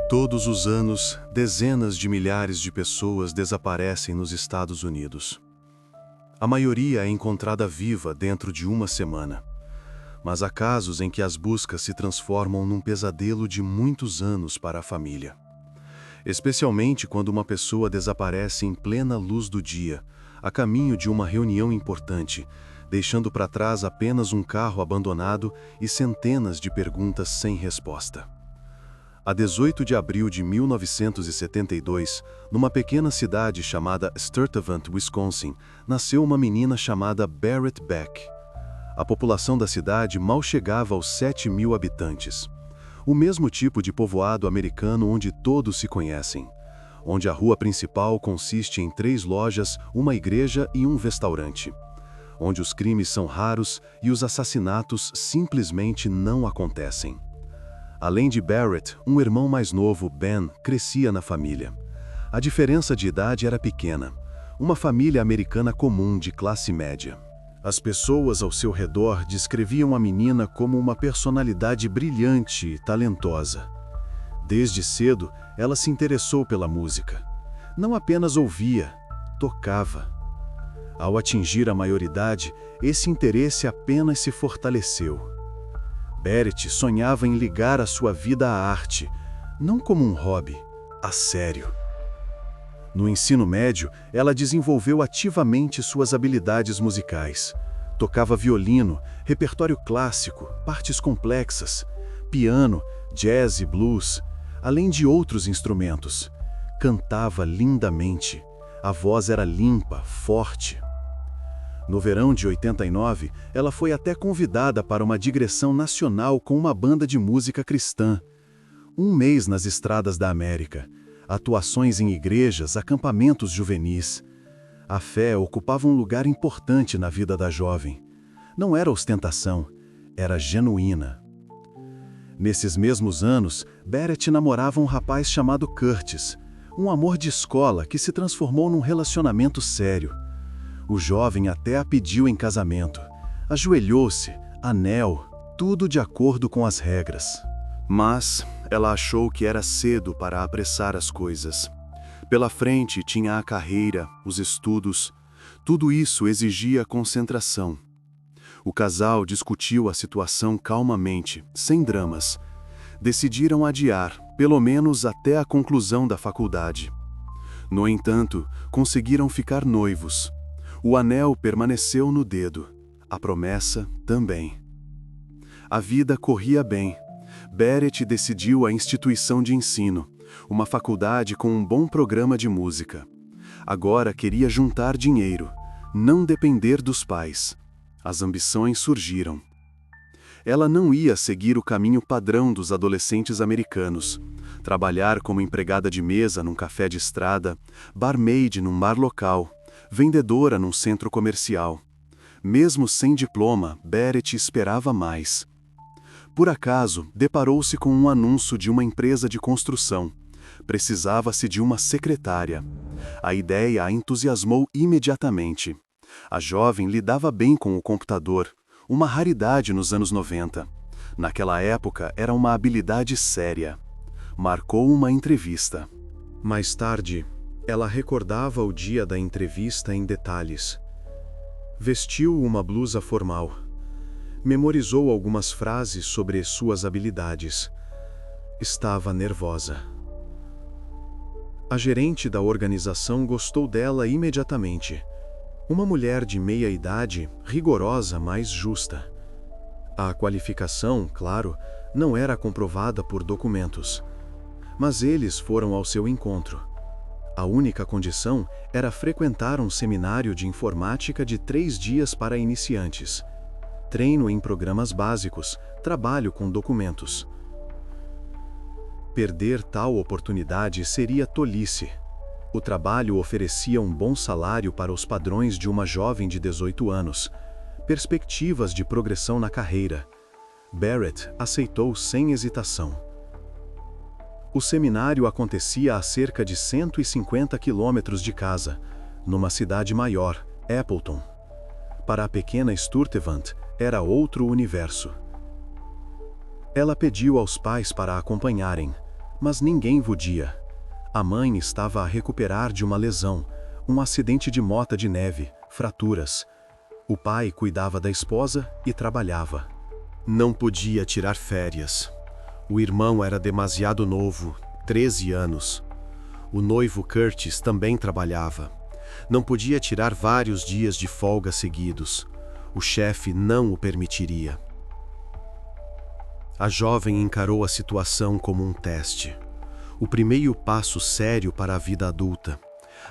Todos os anos, dezenas de milhares de pessoas desaparecem nos Estados Unidos. A maioria é encontrada viva dentro de uma semana. Mas há casos em que as buscas se transformam num pesadelo de muitos anos para a família. Especialmente quando uma pessoa desaparece em plena luz do dia, a caminho de uma reunião importante, deixando para trás apenas um carro abandonado e centenas de perguntas sem resposta. A 18 de abril de 1972, numa pequena cidade chamada Sturtevant, Wisconsin, nasceu uma menina chamada Barrett Beck. A população da cidade mal chegava aos 7.000 habitantes. O mesmo tipo de povoado americano onde todos se conhecem, onde a rua principal consiste em 3 lojas, uma igreja e um restaurante, onde os crimes são raros e os assassinatos simplesmente não acontecem. Além de Barrett, um irmão mais novo, Ben, crescia na família. A diferença de idade era pequena. Uma família americana comum de classe média. As pessoas ao seu redor descreviam a menina como uma personalidade brilhante e talentosa. Desde cedo, ela se interessou pela música. Não apenas ouvia, tocava. Ao atingir a maioridade, esse interesse apenas se fortaleceu. Barrett sonhava em ligar a sua vida à arte, não como um hobby, a sério. No ensino médio, ela desenvolveu ativamente suas habilidades musicais. Tocava violino, repertório clássico, partes complexas, piano, jazz e blues, além de outros instrumentos. Cantava lindamente. A voz era limpa, forte. No verão de 89, ela foi até convidada para uma digressão nacional com uma banda de música cristã. Um mês nas estradas da América, atuações em igrejas, acampamentos juvenis. A fé ocupava um lugar importante na vida da jovem. Não era ostentação, era genuína. Nesses mesmos anos, Barrett namorava um rapaz chamado Curtis, um amor de escola que se transformou num relacionamento sério. O jovem até a pediu em casamento. Ajoelhou-se, anel, tudo de acordo com as regras. Mas ela achou que era cedo para apressar as coisas. Pela frente tinha a carreira, os estudos. Tudo isso exigia concentração. O casal discutiu a situação calmamente, sem dramas. Decidiram adiar, pelo menos até a conclusão da faculdade. No entanto, conseguiram ficar noivos. O anel permaneceu no dedo, a promessa também. A vida corria bem. Barrett decidiu a instituição de ensino, uma faculdade com um bom programa de música. Agora queria juntar dinheiro, não depender dos pais. As ambições surgiram. Ela não ia seguir o caminho padrão dos adolescentes americanos. Trabalhar como empregada de mesa num café de estrada, barmaid num bar local, vendedora num centro comercial. Mesmo sem diploma, Barrett esperava mais. Por acaso, deparou-se com um anúncio de uma empresa de construção. Precisava-se de uma secretária. A ideia a entusiasmou imediatamente. A jovem lidava bem com o computador, uma raridade nos anos 90. Naquela época, era uma habilidade séria. Marcou uma entrevista. Mais tarde, ela recordava o dia da entrevista em detalhes. Vestiu uma blusa formal. Memorizou algumas frases sobre suas habilidades. Estava nervosa. A gerente da organização gostou dela imediatamente. Uma mulher de meia idade, rigorosa, mas justa. A qualificação, claro, não era comprovada por documentos. Mas eles foram ao seu encontro. A única condição era frequentar um seminário de informática de 3 dias para iniciantes. Treino em programas básicos, trabalho com documentos. Perder tal oportunidade seria tolice. O trabalho oferecia um bom salário para os padrões de uma jovem de 18 anos. Perspectivas de progressão na carreira. Barrett aceitou sem hesitação. O seminário acontecia a cerca de 150 quilômetros de casa, numa cidade maior, Appleton. Para a pequena Sturtevant, era outro universo. Ela pediu aos pais para a acompanharem, Mas ninguém vodia. A mãe estava a recuperar de uma lesão, um acidente de mota de neve, fraturas. O pai cuidava da esposa e trabalhava. Não podia tirar férias. O irmão era demasiado novo, 13 anos. O noivo Curtis também trabalhava. Não podia tirar vários dias de folga seguidos. O chefe não o permitiria. A jovem encarou a situação como um teste. O primeiro passo sério para a vida adulta.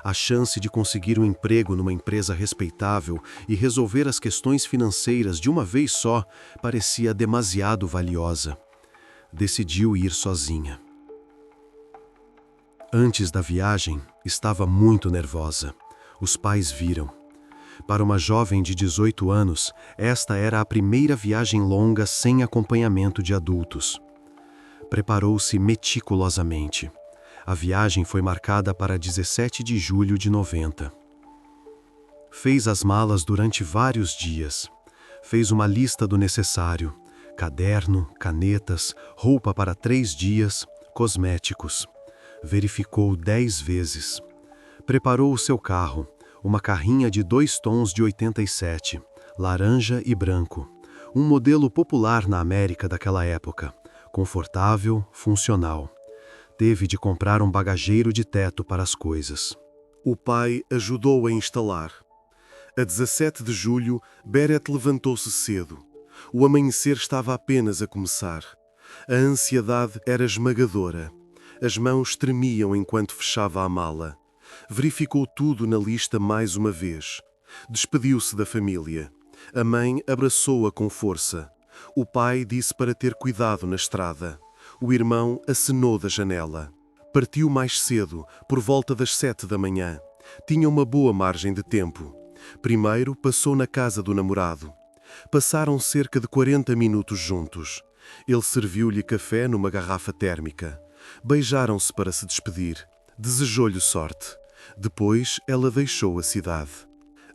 A chance de conseguir um emprego numa empresa respeitável e resolver as questões financeiras de uma vez só parecia demasiado valiosa. Decidiu ir sozinha. Antes da viagem, estava muito nervosa. Os pais viram. Para uma jovem de 18 anos, esta era a primeira viagem longa sem acompanhamento de adultos. Preparou-se meticulosamente. A viagem foi marcada para 17 de julho de 90. Fez as malas durante vários dias. Fez uma lista do necessário: caderno, canetas, roupa para 3 dias, cosméticos. Verificou 10 vezes. Preparou o seu carro, uma carrinha de 2 tons de 87, laranja e branco. Um modelo popular na América daquela época, confortável, funcional. Teve de comprar um bagageiro de teto para as coisas. O pai ajudou a instalar. A 17 de julho, Beret levantou-se cedo. O amanhecer estava apenas a começar. A ansiedade era esmagadora. As mãos tremiam enquanto fechava a mala. Verificou tudo na lista mais uma vez. Despediu-se da família. A mãe abraçou-a com força. O pai disse para ter cuidado na estrada. O irmão acenou da janela. Partiu mais cedo, por volta das 7 da manhã. Tinha uma boa margem de tempo. Primeiro passou na casa do namorado. Passaram cerca de 40 minutos juntos. Ele serviu-lhe café numa garrafa térmica. Beijaram-se para se despedir. Desejou-lhe sorte. Depois ela deixou a cidade.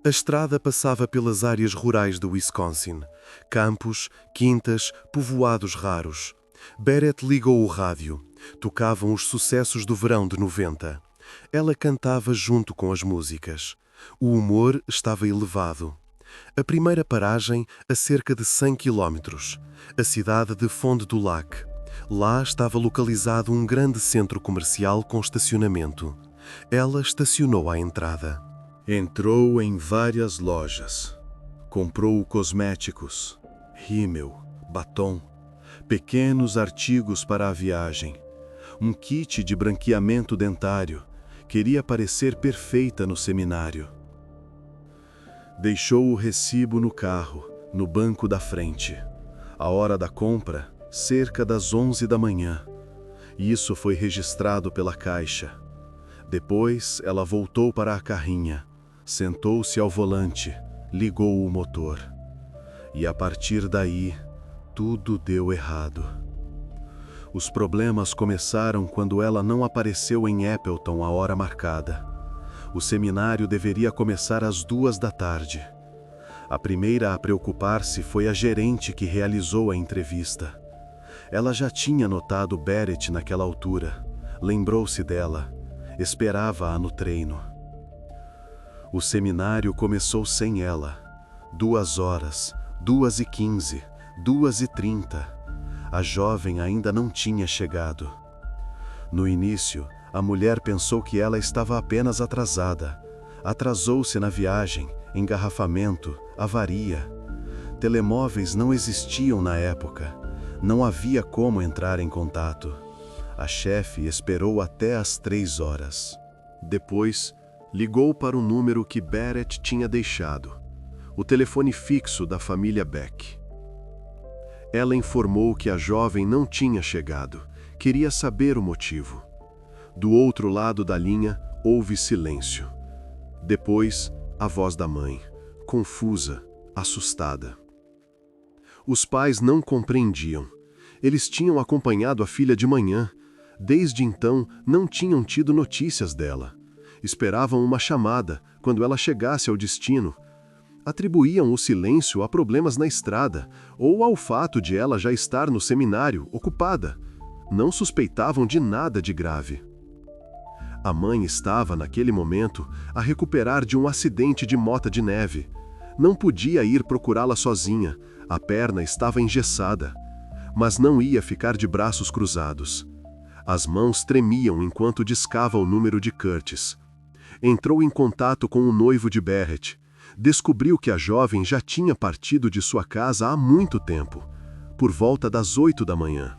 A estrada passava pelas áreas rurais do Wisconsin. Campos, quintas, povoados raros. Beret ligou o rádio. Tocavam os sucessos do verão de 90. Ela cantava junto com as músicas. O humor estava elevado. A primeira paragem, a cerca de 100 quilómetros. A cidade de Fond du Lac. Lá estava localizado um grande centro comercial com estacionamento. Ela estacionou à entrada. Entrou em várias lojas. Comprou cosméticos, rímel, batom, pequenos artigos para a viagem, um kit de branqueamento dentário. Queria parecer perfeita no seminário. Deixou o recibo no carro, no banco da frente. A hora da compra, cerca das 11 da manhã. Isso foi registrado pela caixa. Depois, ela voltou para a carrinha, sentou-se ao volante, ligou o motor. E a partir daí, tudo deu errado. Os problemas começaram quando ela não apareceu em Appleton à hora marcada. O seminário deveria começar às 2 da tarde. A primeira a preocupar-se foi a gerente que realizou a entrevista. Ela já tinha notado Beret naquela altura. Lembrou-se dela. Esperava-a no treino. O seminário começou sem ela. 2 horas, 2h15, 2h30. A jovem ainda não tinha chegado. No início, a mulher pensou que ela estava apenas atrasada. Atrasou-se na viagem, engarrafamento, avaria. Telemóveis não existiam na época. Não havia como entrar em contato. A chefe esperou até às 3 horas. Depois, ligou para o número que Beret tinha deixado, o telefone fixo da família Beck. Ela informou que a jovem não tinha chegado, queria saber o motivo. Do outro lado da linha, houve silêncio. Depois, a voz da mãe, confusa, assustada. Os pais não compreendiam. Eles tinham acompanhado a filha de manhã. Desde então, não tinham tido notícias dela. Esperavam uma chamada, quando ela chegasse ao destino. Atribuíam o silêncio a problemas na estrada, ou ao fato de ela já estar no seminário, ocupada. Não suspeitavam de nada de grave. A mãe estava, naquele momento, a recuperar de um acidente de mota de neve. Não podia ir procurá-la sozinha, a perna estava engessada. Mas não ia ficar de braços cruzados. As mãos tremiam enquanto discava o número de Curtis. Entrou em contato com o noivo de Barrett. Descobriu que a jovem já tinha partido de sua casa há muito tempo, por volta das 8 da manhã.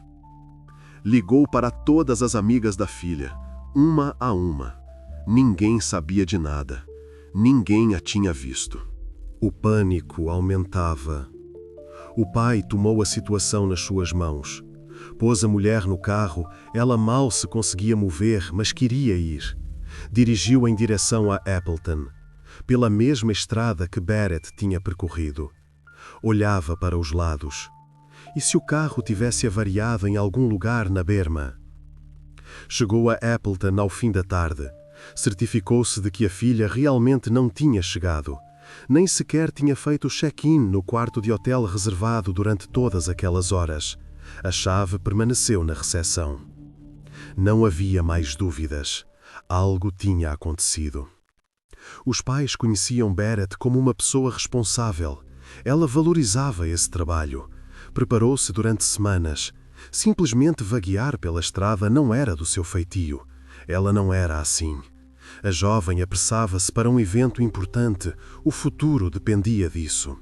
Ligou para todas as amigas da filha, uma a uma. Ninguém sabia de nada. Ninguém a tinha visto. O pânico aumentava. O pai tomou a situação nas suas mãos. Pôs a mulher no carro, ela mal se conseguia mover, mas queria ir. Dirigiu em direção a Appleton, pela mesma estrada que Barrett tinha percorrido. Olhava para os lados. E se o carro tivesse avariado em algum lugar na berma? Chegou a Appleton ao fim da tarde. Certificou-se de que a filha realmente não tinha chegado. Nem sequer tinha feito o check-in no quarto de hotel reservado durante todas aquelas horas. A chave permaneceu na recepção. Não havia mais dúvidas. Algo tinha acontecido. Os pais conheciam Barrett como uma pessoa responsável. Ela valorizava esse trabalho. Preparou-se durante semanas. Simplesmente vaguear pela estrada não era do seu feitio. Ela não era assim. A jovem apressava-se para um evento importante. O futuro dependia disso.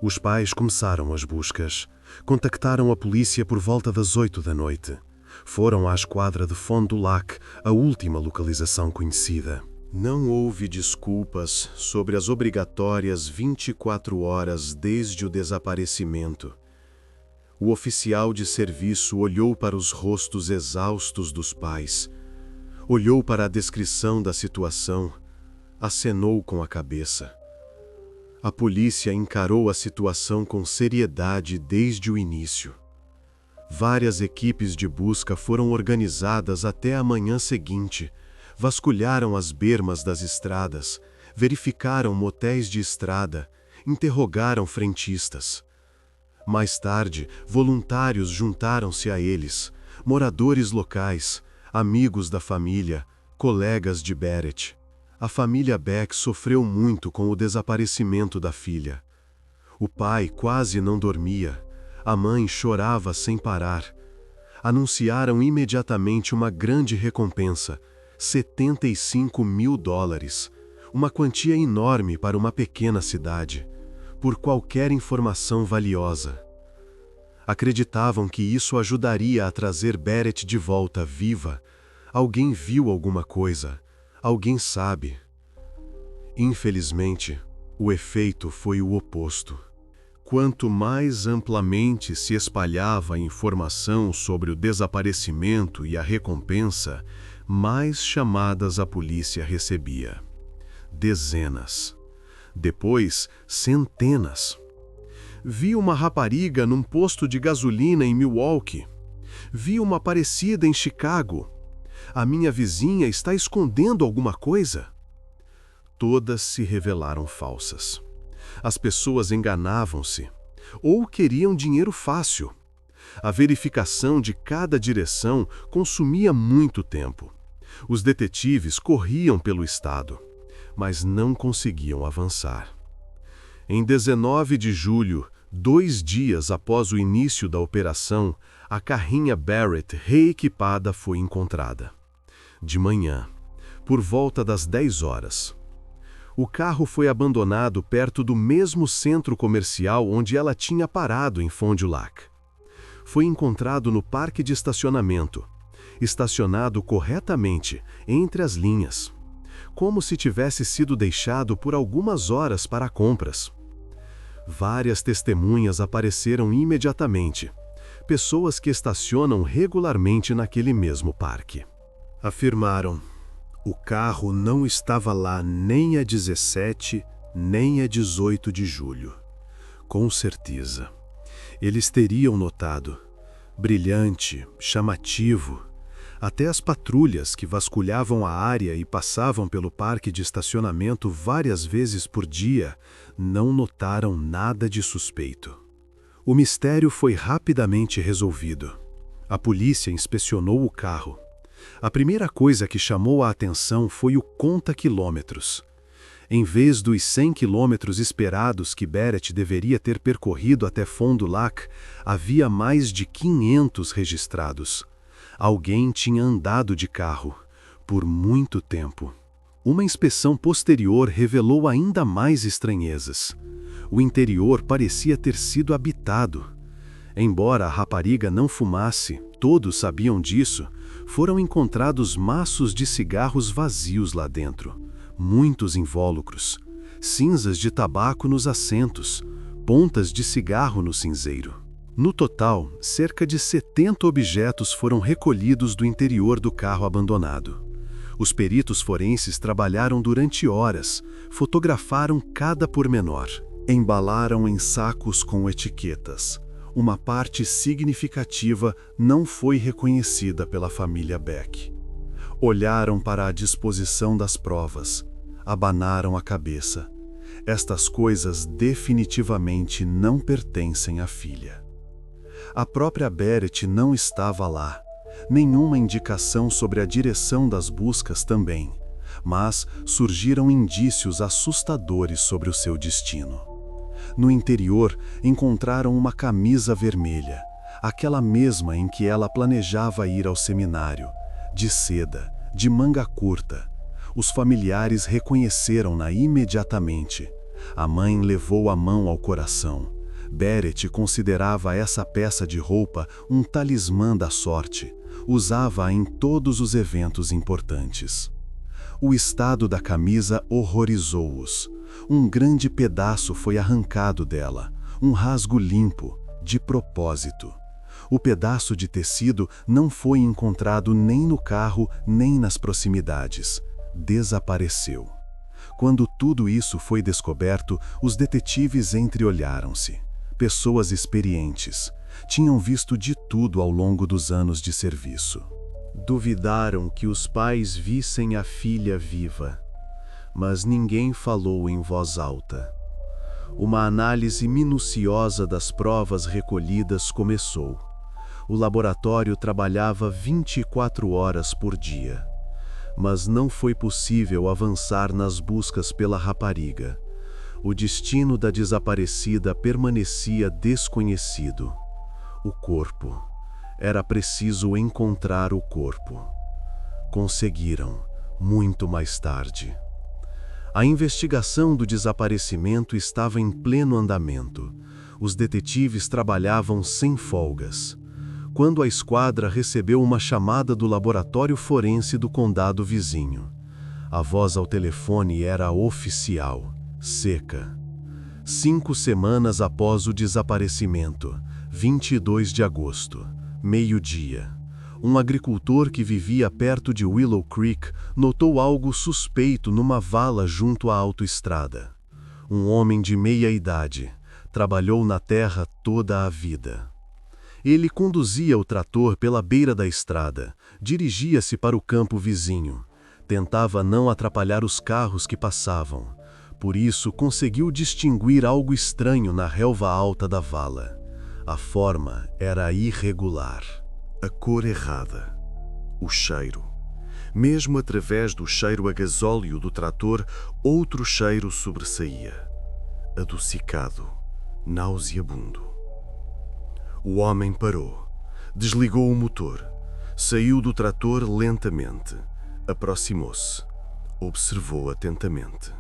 Os pais começaram as buscas. Contactaram a polícia por volta das 8 da noite. Foram à esquadra de Fond du Lac, a última localização conhecida. Não houve desculpas sobre as obrigatórias 24 horas desde o desaparecimento. O oficial de serviço olhou para os rostos exaustos dos pais. Olhou para a descrição da situação, acenou com a cabeça. A polícia encarou a situação com seriedade desde o início. Várias equipes de busca foram organizadas até a manhã seguinte, vasculharam as bermas das estradas, verificaram motéis de estrada, interrogaram frentistas. Mais tarde, voluntários juntaram-se a eles, moradores locais, amigos da família, colegas de Barrett. A família Beck sofreu muito com o desaparecimento da filha. O pai quase não dormia. A mãe chorava sem parar. Anunciaram imediatamente uma grande recompensa, $75 mil, uma quantia enorme para uma pequena cidade, por qualquer informação valiosa. Acreditavam que isso ajudaria a trazer Barrett de volta viva. Alguém viu alguma coisa. Alguém sabe. Infelizmente, o efeito foi o oposto. Quanto mais amplamente se espalhava a informação sobre o desaparecimento e a recompensa, mais chamadas a polícia recebia. Dezenas. Depois, centenas. Vi uma rapariga num posto de gasolina em Milwaukee. Vi uma parecida em Chicago. A minha vizinha está escondendo alguma coisa. Todas se revelaram falsas. As pessoas enganavam-se ou queriam dinheiro fácil. A verificação de cada direção consumia muito tempo. Os detetives corriam pelo estado, mas não conseguiam avançar. Em 19 de julho, 2 dias após o início da operação, a carrinha Barrett reequipada foi encontrada. De manhã, por volta das 10 horas. O carro foi abandonado perto do mesmo centro comercial onde ela tinha parado em Fond du Lac. Foi encontrado no parque de estacionamento, estacionado corretamente, entre as linhas, como se tivesse sido deixado por algumas horas para compras. Várias testemunhas apareceram imediatamente, pessoas que estacionam regularmente naquele mesmo parque. Afirmaram: o carro não estava lá nem a 17, nem a 18 de julho. Com certeza. Eles teriam notado. Brilhante, chamativo. Até as patrulhas que vasculhavam a área e passavam pelo parque de estacionamento várias vezes por dia não notaram nada de suspeito. O mistério foi rapidamente resolvido. A polícia inspecionou o carro. A primeira coisa que chamou a atenção foi o conta-quilômetros. Em vez dos 100 quilômetros esperados que Barrett deveria ter percorrido até Fond du Lac, havia mais de 500 registrados. Alguém tinha andado de carro, por muito tempo. Uma inspeção posterior revelou ainda mais estranhezas. O interior parecia ter sido habitado. Embora a rapariga não fumasse, todos sabiam disso, foram encontrados maços de cigarros vazios lá dentro, muitos invólucros, cinzas de tabaco nos assentos, pontas de cigarro no cinzeiro. No total, cerca de 70 objetos foram recolhidos do interior do carro abandonado. Os peritos forenses trabalharam durante horas, fotografaram cada pormenor, embalaram em sacos com etiquetas. Uma parte significativa não foi reconhecida pela família Beck. Olharam para a disposição das provas, abanaram a cabeça. Estas coisas definitivamente não pertencem à filha. A própria Barrett não estava lá. Nenhuma indicação sobre a direção das buscas também, mas surgiram indícios assustadores sobre o seu destino. No interior, encontraram uma camisa vermelha, aquela mesma em que ela planejava ir ao seminário, de seda, de manga curta. Os familiares reconheceram-na imediatamente. A mãe levou a mão ao coração. Barrett considerava essa peça de roupa um talismã da sorte. Usava-a em todos os eventos importantes. O estado da camisa horrorizou-os. Um grande pedaço foi arrancado dela, um rasgo limpo, de propósito. O pedaço de tecido não foi encontrado nem no carro, nem nas proximidades. Desapareceu. Quando tudo isso foi descoberto, os detetives entreolharam-se. Pessoas experientes. Tinham visto de tudo ao longo dos anos de serviço. Duvidaram que os pais vissem a filha viva, mas ninguém falou em voz alta. Uma análise minuciosa das provas recolhidas começou. O laboratório trabalhava 24 horas por dia, mas não foi possível avançar nas buscas pela rapariga. O destino da desaparecida permanecia desconhecido. O corpo. Era preciso encontrar o corpo. Conseguiram, muito mais tarde. A investigação do desaparecimento estava em pleno andamento. Os detetives trabalhavam sem folgas. Quando a esquadra recebeu uma chamada do laboratório forense do condado vizinho. A voz ao telefone era oficial, seca. 5 semanas após o desaparecimento, 22 de agosto, meio-dia. Um agricultor que vivia perto de Willow Creek notou algo suspeito numa vala junto à autoestrada. Um homem de meia idade, trabalhou na terra toda a vida. Ele conduzia o trator pela beira da estrada, dirigia-se para o campo vizinho. Tentava não atrapalhar os carros que passavam. Por isso, conseguiu distinguir algo estranho na relva alta da vala. A forma era irregular. A cor errada. O cheiro. Mesmo através do cheiro a gasóleo do trator, outro cheiro sobressaía. Adocicado, nauseabundo. O homem parou. Desligou o motor. Saiu do trator lentamente. Aproximou-se. Observou atentamente.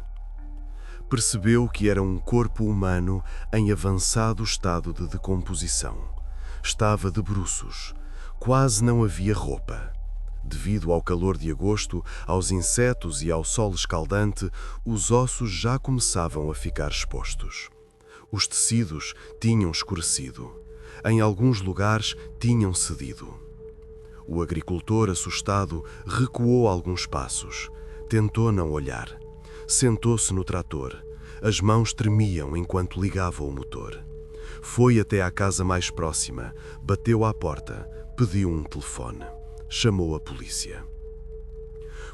Percebeu que era um corpo humano em avançado estado de decomposição. Estava de bruços. Quase não havia roupa. Devido ao calor de agosto, aos insetos e ao sol escaldante, os ossos já começavam a ficar expostos. Os tecidos tinham escurecido. Em alguns lugares tinham cedido. O agricultor, assustado, recuou alguns passos. Tentou não olhar. Sentou-se no trator. As mãos tremiam enquanto ligava o motor. Foi até à casa mais próxima, bateu à porta, pediu um telefone. Chamou a polícia.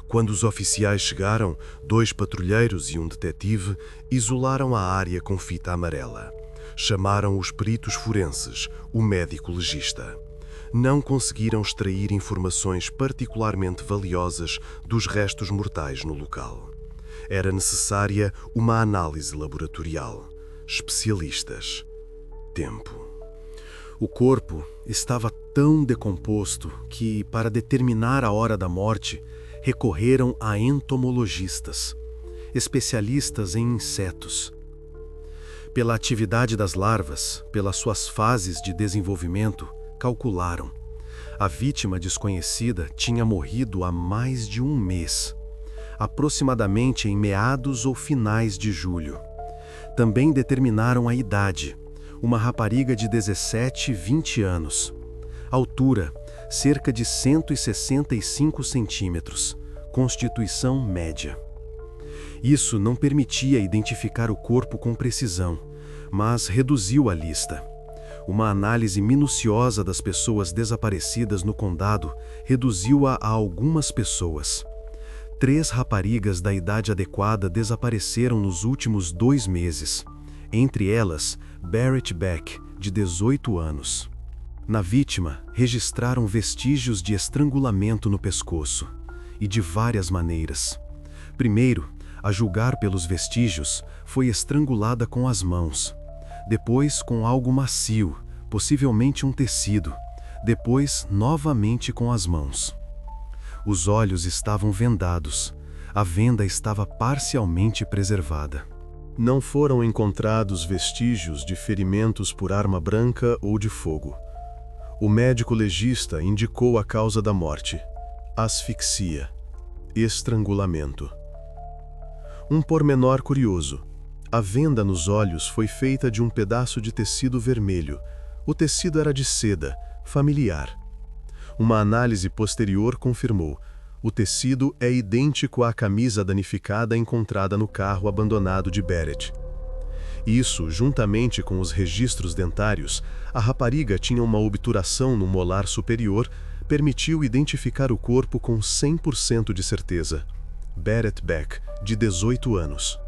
Quando os oficiais chegaram, 2 patrulheiros e um detetive isolaram a área com fita amarela. Chamaram os peritos forenses, o médico legista. não conseguiram extrair informações particularmente valiosas dos restos mortais no local. Era necessária uma análise laboratorial, especialistas, tempo. O corpo estava tão decomposto que, para determinar a hora da morte, recorreram a entomologistas, especialistas em insetos. Pela atividade das larvas, pelas suas fases de desenvolvimento, calcularam. A vítima desconhecida tinha morrido há mais de um mês, aproximadamente em meados ou finais de julho. Também determinaram a idade, uma rapariga de 17, 20 anos. Altura, cerca de 165 centímetros, constituição média. Isso não permitia identificar o corpo com precisão, mas reduziu a lista. Uma análise minuciosa das pessoas desaparecidas no condado reduziu-a a algumas pessoas. 3 raparigas da idade adequada desapareceram nos últimos 2 meses. Entre elas, Barrett Beck, de 18 anos. Na vítima, registraram vestígios de estrangulamento no pescoço, e de várias maneiras. Primeiro, a julgar pelos vestígios, foi estrangulada com as mãos. Depois com algo macio, possivelmente um tecido. Depois, novamente com as mãos. Os olhos estavam vendados. A venda estava parcialmente preservada. Não foram encontrados vestígios de ferimentos por arma branca ou de fogo. O médico legista indicou a causa da morte: asfixia, estrangulamento. Um pormenor curioso: a venda nos olhos foi feita de um pedaço de tecido vermelho. O tecido era de seda, familiar. Uma análise posterior confirmou: o tecido é idêntico à camisa danificada encontrada no carro abandonado de Barrett. Isso, juntamente com os registros dentários, a rapariga tinha uma obturação no molar superior, permitiu identificar o corpo com 100% de certeza. Barrett Beck, de 18 anos.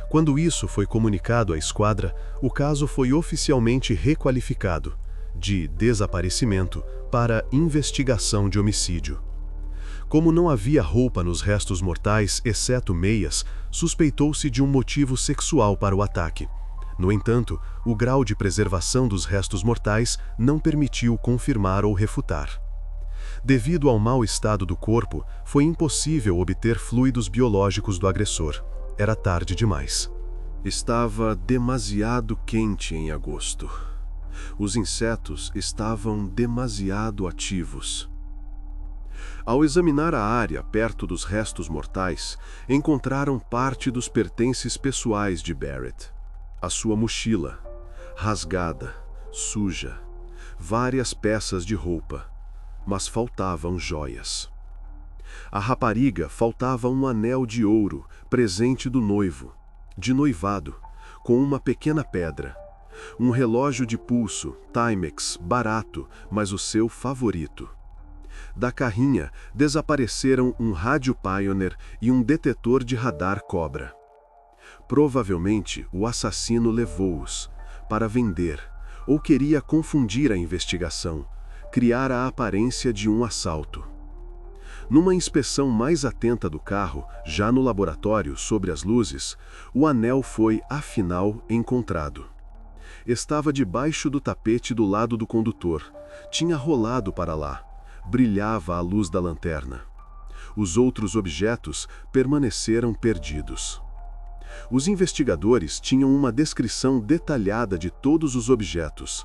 Quando isso foi comunicado à esquadra, o caso foi oficialmente requalificado, de desaparecimento para investigação de homicídio. Como não havia roupa nos restos mortais, exceto meias, suspeitou-se de um motivo sexual para o ataque. No entanto, o grau de preservação dos restos mortais não permitiu confirmar ou refutar. Devido ao mau estado do corpo, foi impossível obter fluidos biológicos do agressor. Era tarde demais. Estava demasiado quente em agosto. Os insetos estavam demasiado ativos. Ao examinar a área perto dos restos mortais, encontraram parte dos pertences pessoais de Barrett. A sua mochila, rasgada, suja, várias peças de roupa, mas faltavam joias. A rapariga faltava um anel de ouro, presente do noivo, de noivado, com uma pequena pedra, um relógio de pulso, Timex, barato, mas o seu favorito. Da carrinha, desapareceram um rádio Pioneer e um detetor de radar Cobra. Provavelmente, o assassino levou-os para vender, ou queria confundir a investigação, criar a aparência de um assalto. Numa inspeção mais atenta do carro, já no laboratório, sobre as luzes, o anel foi, afinal, encontrado. Estava debaixo do tapete do lado do condutor. Tinha rolado para lá. Brilhava à luz da lanterna. Os outros objetos permaneceram perdidos. Os investigadores tinham uma descrição detalhada de todos os objetos.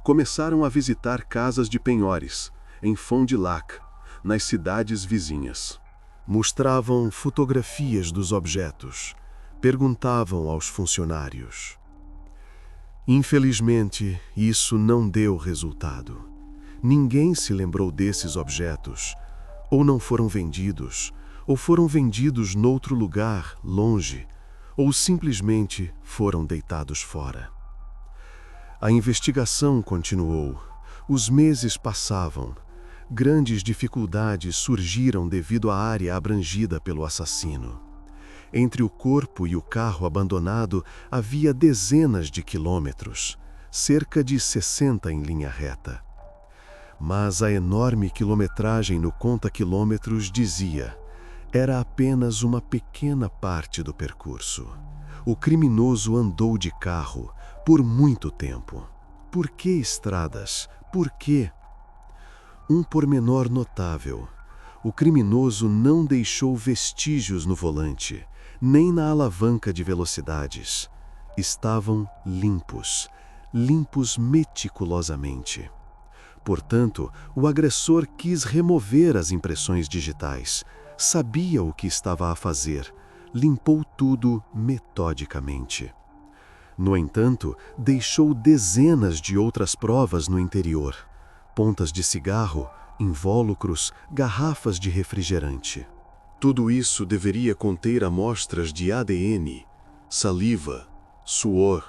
Começaram a visitar casas de penhores, em Fond du Lac, nas cidades vizinhas. Mostravam fotografias dos objetos. Perguntavam aos funcionários. Infelizmente, isso não deu resultado. Ninguém se lembrou desses objetos. Ou não foram vendidos, ou foram vendidos noutro lugar, longe, ou simplesmente foram deitados fora. A investigação continuou. Os meses passavam. Grandes dificuldades surgiram devido à área abrangida pelo assassino. Entre o corpo e o carro abandonado havia dezenas de quilômetros, cerca de 60 em linha reta. Mas a enorme quilometragem no conta-quilômetros dizia: era apenas uma pequena parte do percurso. O criminoso andou de carro por muito tempo. Por que estradas? Por quê? Um pormenor notável. O criminoso não deixou vestígios no volante, nem na alavanca de velocidades. Estavam limpos, limpos meticulosamente. Portanto, o agressor quis remover as impressões digitais. Sabia o que estava a fazer. Limpou tudo metodicamente. No entanto, deixou dezenas de outras provas no interior. Pontas de cigarro, invólucros, garrafas de refrigerante. Tudo isso deveria conter amostras de ADN, saliva, suor,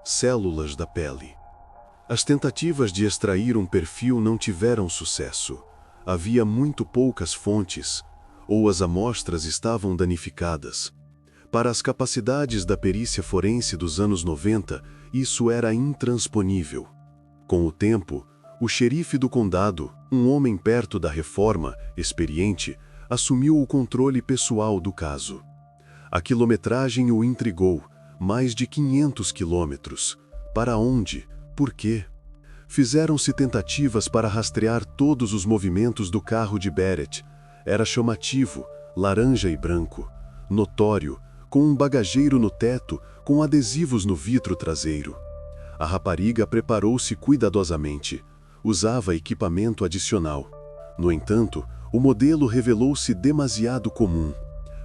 células da pele. As tentativas de extrair um perfil não tiveram sucesso. Havia muito poucas fontes, ou as amostras estavam danificadas. Para as capacidades da perícia forense dos anos 90, isso era intransponível. Com o tempo, o xerife do condado, um homem perto da reforma, experiente, assumiu o controle pessoal do caso. A quilometragem o intrigou, mais de 500 quilômetros. Para onde? Por quê? Fizeram-se tentativas para rastrear todos os movimentos do carro de Barrett. Era chamativo, laranja e branco, notório, com um bagageiro no teto, com adesivos no vidro traseiro. A rapariga preparou-se cuidadosamente. Usava equipamento adicional. No entanto, o modelo revelou-se demasiado comum.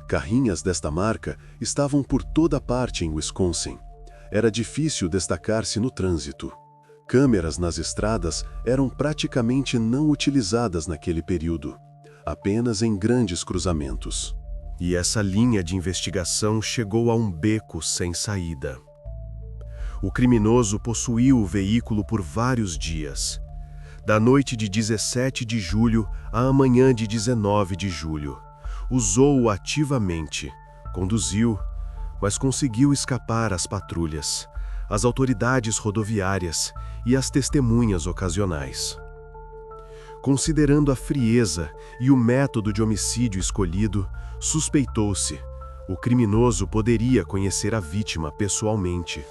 Carrinhas desta marca estavam por toda parte em Wisconsin. Era difícil destacar-se no trânsito. Câmeras nas estradas eram praticamente não utilizadas naquele período, apenas em grandes cruzamentos. E essa linha de investigação chegou a um beco sem saída. O criminoso possuiu o veículo por vários dias. Da noite de 17 de julho à manhã de 19 de julho. Usou-o ativamente, conduziu, mas conseguiu escapar às patrulhas, às autoridades rodoviárias e às testemunhas ocasionais. Considerando a frieza e o método de homicídio escolhido, suspeitou-se. O criminoso poderia conhecer a vítima pessoalmente.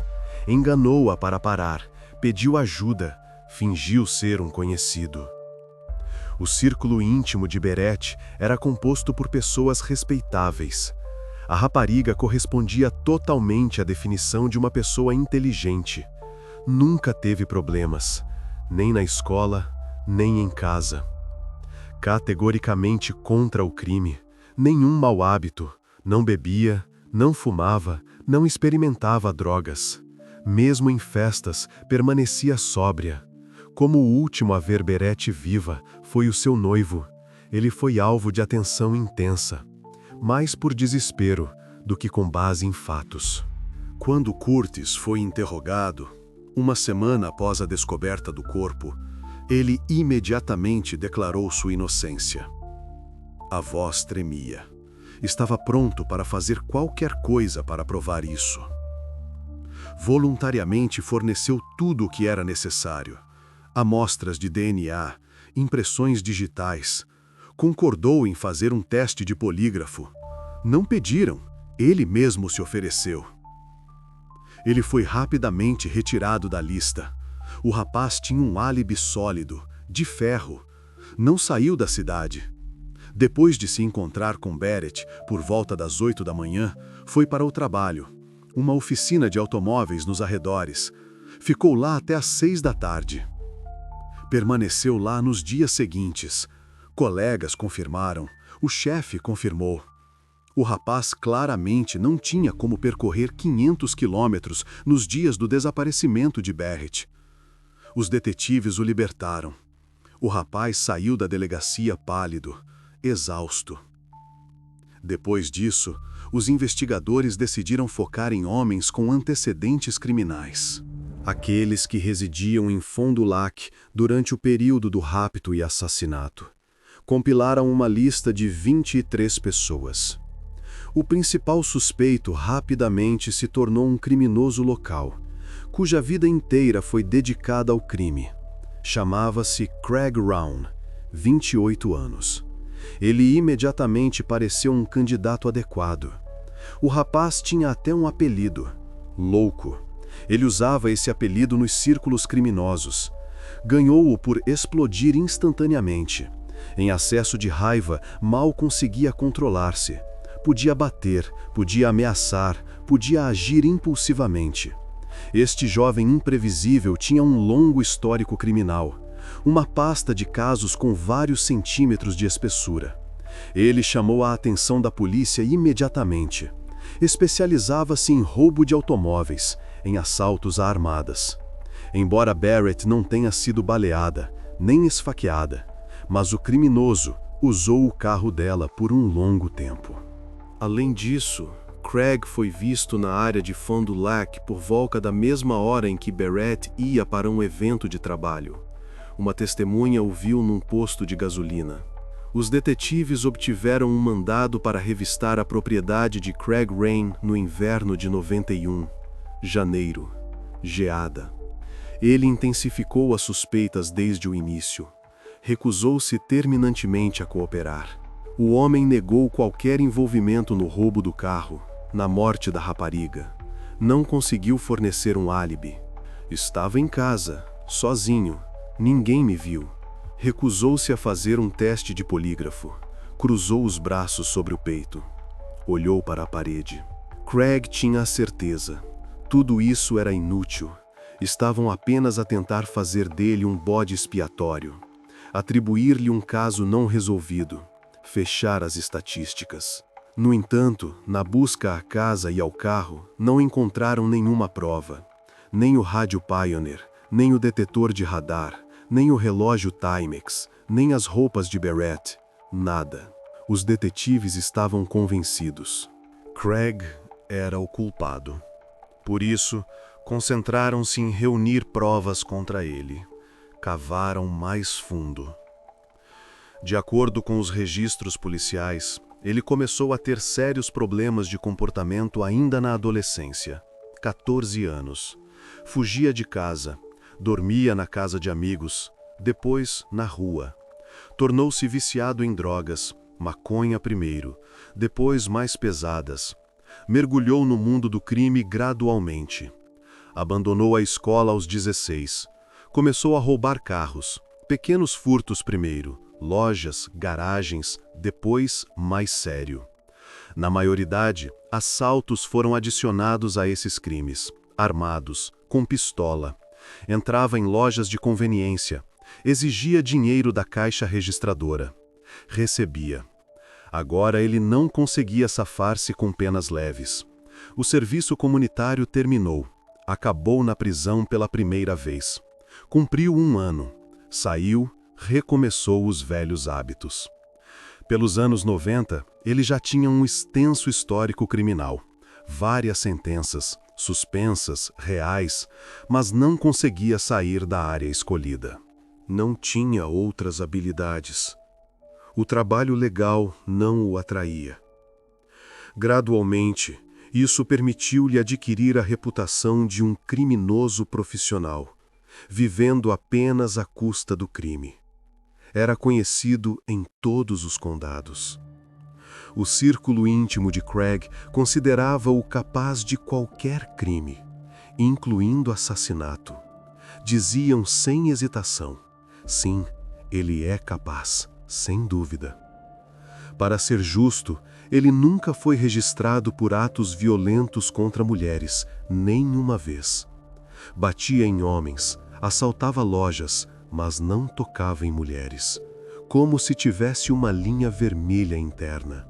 Enganou-a para parar, pediu ajuda, fingiu ser um conhecido. O círculo íntimo de Barrett era composto por pessoas respeitáveis. A rapariga correspondia totalmente à definição de uma pessoa inteligente. Nunca teve problemas, nem na escola, nem em casa. Categoricamente contra o crime, nenhum mau hábito, não bebia, não fumava, não experimentava drogas. Mesmo em festas, permanecia sóbria. Como o último a ver Barrett viva foi o seu noivo, ele foi alvo de atenção intensa, mais por desespero do que com base em fatos. Quando Curtis foi interrogado, uma semana após a descoberta do corpo, ele imediatamente declarou sua inocência. A voz tremia. Estava pronto para fazer qualquer coisa para provar isso. Voluntariamente forneceu tudo o que era necessário. Amostras de DNA, impressões digitais. Concordou em fazer um teste de polígrafo. Não pediram, ele mesmo se ofereceu. Ele foi rapidamente retirado da lista. O rapaz tinha um álibi sólido, de ferro. Não saiu da cidade. Depois de se encontrar com Barrett, por volta das 8 da manhã, foi para o trabalho, uma oficina de automóveis nos arredores. Ficou lá até às 6 da tarde. Permaneceu lá nos dias seguintes. Colegas confirmaram, o chefe confirmou. O rapaz claramente não tinha como percorrer 500 quilômetros nos dias do desaparecimento de Barrett. Os detetives o libertaram. O rapaz saiu da delegacia pálido, exausto. Depois disso, os investigadores decidiram focar em homens com antecedentes criminais. Aqueles que residiam em Fond du Lac durante o período do rapto e assassinato. Compilaram uma lista de 23 pessoas. O principal suspeito rapidamente se tornou um criminoso local, cuja vida inteira foi dedicada ao crime. Chamava-se Craig Rowan, 28 anos. Ele imediatamente pareceu um candidato adequado. O rapaz tinha até um apelido: Louco. Ele usava esse apelido nos círculos criminosos. Ganhou-o por explodir instantaneamente. Em acesso de raiva, mal conseguia controlar-se. Podia bater, podia ameaçar, podia agir impulsivamente. Este jovem imprevisível tinha um longo histórico criminal, uma pasta de casos com vários centímetros de espessura. Ele chamou a atenção da polícia imediatamente. Especializava-se em roubo de automóveis, em assaltos a armadas. Embora Barrett não tenha sido baleada, nem esfaqueada, mas o criminoso usou o carro dela por um longo tempo. Além disso, Craig foi visto na área de Fond du Lac por volta da mesma hora em que Barrett ia para um evento de trabalho. Uma testemunha o viu num posto de gasolina. Os detetives obtiveram um mandado para revistar a propriedade de Craig Rain no inverno de 91. Janeiro. Geada. Ele intensificou as suspeitas desde o início. Recusou-se terminantemente a cooperar. O homem negou qualquer envolvimento no roubo do carro, na morte da rapariga. Não conseguiu fornecer um álibi. Estava em casa, sozinho. Ninguém me viu. Recusou-se a fazer um teste de polígrafo. Cruzou os braços sobre o peito. Olhou para a parede. Craig tinha a certeza. Tudo isso era inútil. Estavam apenas a tentar fazer dele um bode expiatório. Atribuir-lhe um caso não resolvido. Fechar as estatísticas. No entanto, na busca à casa e ao carro, não encontraram nenhuma prova. Nem o rádio Pioneer, nem o detetor de radar, nem o relógio Timex, nem as roupas de Barrett. Nada. Os detetives estavam convencidos. Craig era o culpado. Por isso, concentraram-se em reunir provas contra ele. Cavaram mais fundo. De acordo com os registros policiais, ele começou a ter sérios problemas de comportamento ainda na adolescência. 14 anos. Fugia de casa, dormia na casa de amigos, depois na rua. Tornou-se viciado em drogas, maconha primeiro, depois mais pesadas. Mergulhou no mundo do crime gradualmente. Abandonou a escola aos 16. Começou a roubar carros, pequenos furtos primeiro, lojas, garagens, depois mais sério. Na maioridade, assaltos foram adicionados a esses crimes, armados, com pistola. Entrava em lojas de conveniência, exigia dinheiro da caixa registradora. Recebia. Agora ele não conseguia safar-se com penas leves. O serviço comunitário terminou. Acabou na prisão pela primeira vez. Cumpriu 1 ano. Saiu, recomeçou os velhos hábitos. Pelos anos 90, ele já tinha um extenso histórico criminal. Várias sentenças, suspensas, reais, mas não conseguia sair da área escolhida. Não tinha outras habilidades. O trabalho legal não o atraía. Gradualmente, isso permitiu-lhe adquirir a reputação de um criminoso profissional, vivendo apenas à custa do crime. Era conhecido em todos os condados. O círculo íntimo de Craig considerava-o capaz de qualquer crime, incluindo assassinato. Diziam sem hesitação: sim, ele é capaz, sem dúvida. Para ser justo, ele nunca foi registrado por atos violentos contra mulheres, nem uma vez. Batia em homens, assaltava lojas, mas não tocava em mulheres, como se tivesse uma linha vermelha interna.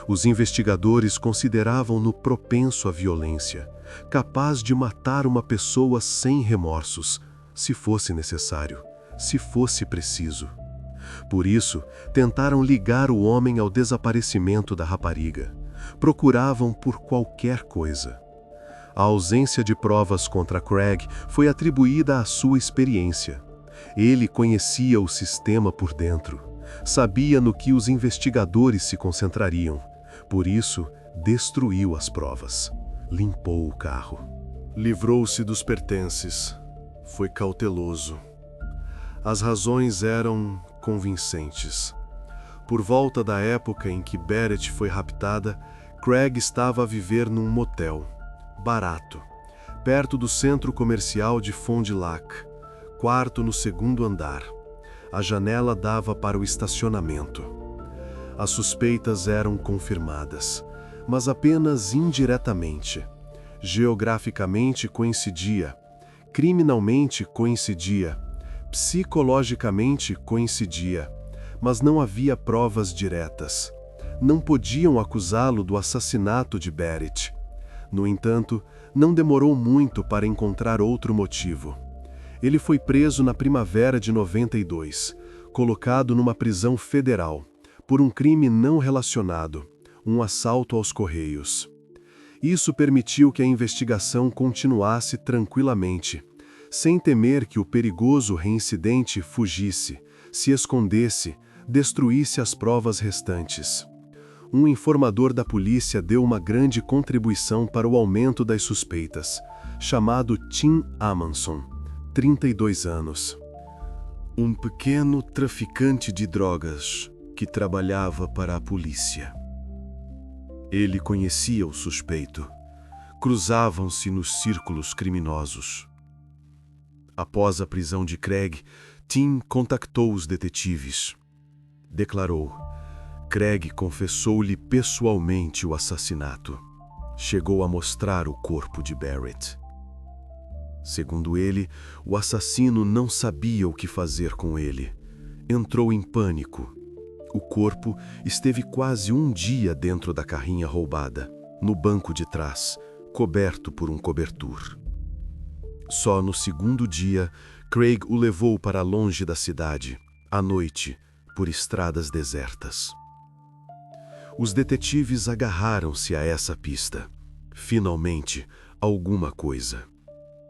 Os investigadores consideravam-no propenso à violência, capaz de matar uma pessoa sem remorsos, se fosse necessário, se fosse preciso. Por isso, tentaram ligar o homem ao desaparecimento da rapariga. Procuravam por qualquer coisa. A ausência de provas contra Craig foi atribuída à sua experiência. Ele conhecia o sistema por dentro. Sabia no que os investigadores se concentrariam. Por isso, destruiu as provas. Limpou o carro. Livrou-se dos pertences. Foi cauteloso. As razões eram convincentes. Por volta da época em que Barrett foi raptada, Craig estava a viver num motel, barato, perto do centro comercial de Fond du Lac, quarto no segundo andar. A janela dava para o estacionamento. As suspeitas eram confirmadas, mas apenas indiretamente. Geograficamente coincidia, criminalmente coincidia, psicologicamente coincidia, mas não havia provas diretas. Não podiam acusá-lo do assassinato de Barrett. No entanto, não demorou muito para encontrar outro motivo. Ele foi preso na primavera de 92, colocado numa prisão federal, por um crime não relacionado, um assalto aos Correios. Isso permitiu que a investigação continuasse tranquilamente, sem temer que o perigoso reincidente fugisse, se escondesse, destruísse as provas restantes. Um informador da polícia deu uma grande contribuição para o aumento das suspeitas, chamado Tim Amanson, 32 anos. Um pequeno traficante de drogas que trabalhava para a polícia. Ele conhecia o suspeito. Cruzavam-se nos círculos criminosos. Após a prisão de Craig, Tim contactou os detetives. Declarou: Craig confessou-lhe pessoalmente o assassinato. Chegou a mostrar o corpo de Barrett. Segundo ele, o assassino não sabia o que fazer com ele. Entrou em pânico. O corpo esteve quase um dia dentro da carrinha roubada, no banco de trás, coberto por um cobertor. Só no segundo dia, Craig o levou para longe da cidade, à noite, por estradas desertas. Os detetives agarraram-se a essa pista. Finalmente, alguma coisa.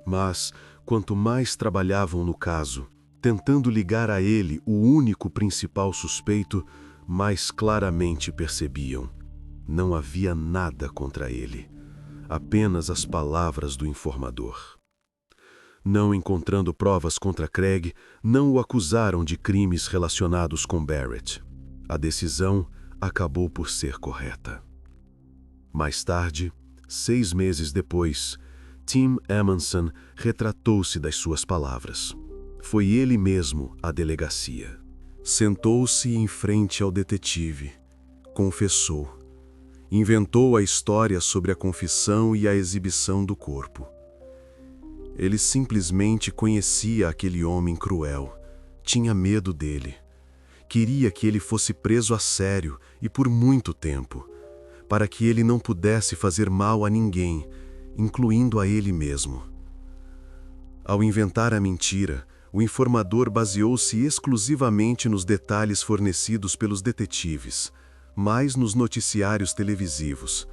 Mas, quanto mais trabalhavam no caso, tentando ligar a ele o único principal suspeito, mais claramente percebiam: não havia nada contra ele, apenas as palavras do informador. Não encontrando provas contra Craig, não o acusaram de crimes relacionados com Barrett. A decisão acabou por ser correta. Mais tarde, 6 meses depois, Tim Amanson retratou-se das suas palavras. Foi ele mesmo à delegacia. Sentou-se em frente ao detetive. Confessou. Inventou a história sobre a confissão e a exibição do corpo. Ele simplesmente conhecia aquele homem cruel. Tinha medo dele. Queria que ele fosse preso a sério e por muito tempo, para que ele não pudesse fazer mal a ninguém, incluindo a ele mesmo. Ao inventar a mentira, o informador baseou-se exclusivamente nos detalhes fornecidos pelos detetives, mais nos noticiários televisivos.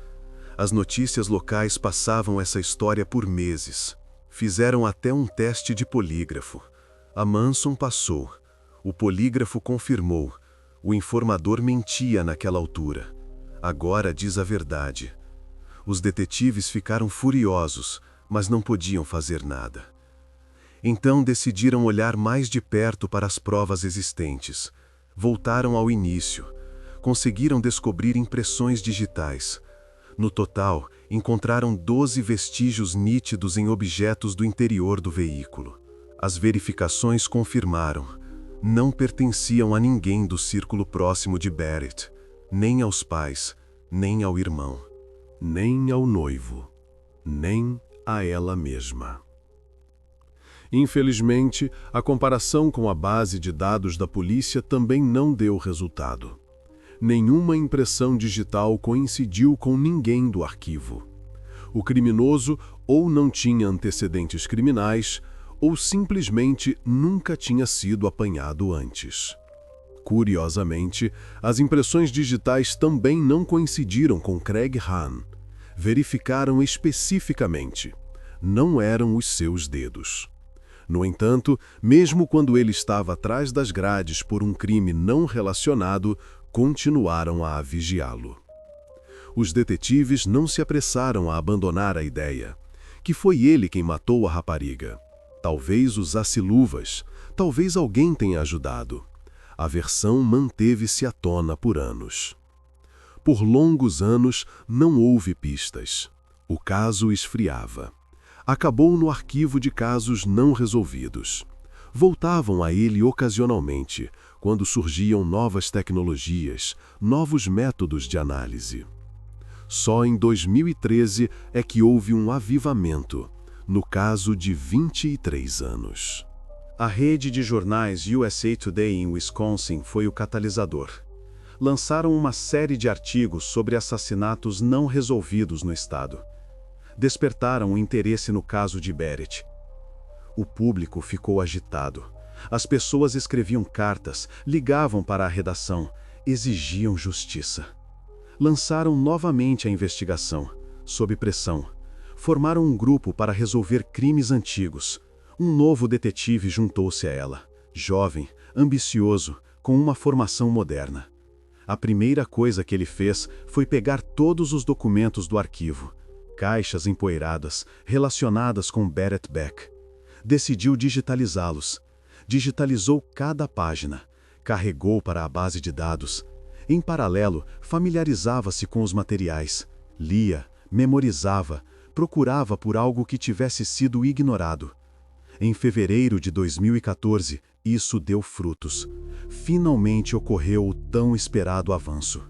As notícias locais passavam essa história por meses. Fizeram até um teste de polígrafo. Amanson passou. O polígrafo confirmou. O informador mentia naquela altura. Agora diz a verdade. Os detetives ficaram furiosos, mas não podiam fazer nada. Então decidiram olhar mais de perto para as provas existentes. Voltaram ao início. Conseguiram descobrir impressões digitais. No total, encontraram 12 vestígios nítidos em objetos do interior do veículo. As verificações confirmaram: não pertenciam a ninguém do círculo próximo de Barrett, nem aos pais, nem ao irmão, nem ao noivo, nem a ela mesma. Infelizmente, a comparação com a base de dados da polícia também não deu resultado. Nenhuma impressão digital coincidiu com ninguém do arquivo. O criminoso ou não tinha antecedentes criminais, ou simplesmente nunca tinha sido apanhado antes. Curiosamente, as impressões digitais também não coincidiram com Craig Hahn. Verificaram especificamente: não eram os seus dedos. No entanto, mesmo quando ele estava atrás das grades por um crime não relacionado, continuaram a vigiá-lo. Os detetives não se apressaram a abandonar a ideia, que foi ele quem matou a rapariga. Talvez usasse luvas, Talvez alguém tenha ajudado. A versão manteve-se à tona por anos. Por longos anos não houve pistas. O caso esfriava. Acabou no arquivo de casos não resolvidos. Voltavam a ele ocasionalmente, quando surgiam novas tecnologias, novos métodos de análise. Só em 2013 é que houve um avivamento, no caso de 23 anos. A rede de jornais USA Today em Wisconsin foi o catalisador. Lançaram uma série de artigos sobre assassinatos não resolvidos no estado. Despertaram o interesse no caso de Barrett. O público ficou agitado. As pessoas escreviam cartas, ligavam para a redação, exigiam justiça. Lançaram novamente a investigação, sob pressão. Formaram um grupo para resolver crimes antigos. Um novo detetive juntou-se a ela, jovem, ambicioso, com uma formação moderna. A primeira coisa que ele fez foi pegar todos os documentos do arquivo, caixas empoeiradas, relacionadas com Barrett Beck. Decidiu digitalizá-los. Digitalizou cada página, carregou para a base de dados. Em paralelo, familiarizava-se com os materiais, lia, memorizava, procurava por algo que tivesse sido ignorado. Em fevereiro de 2014, isso deu frutos. Finalmente ocorreu o tão esperado avanço.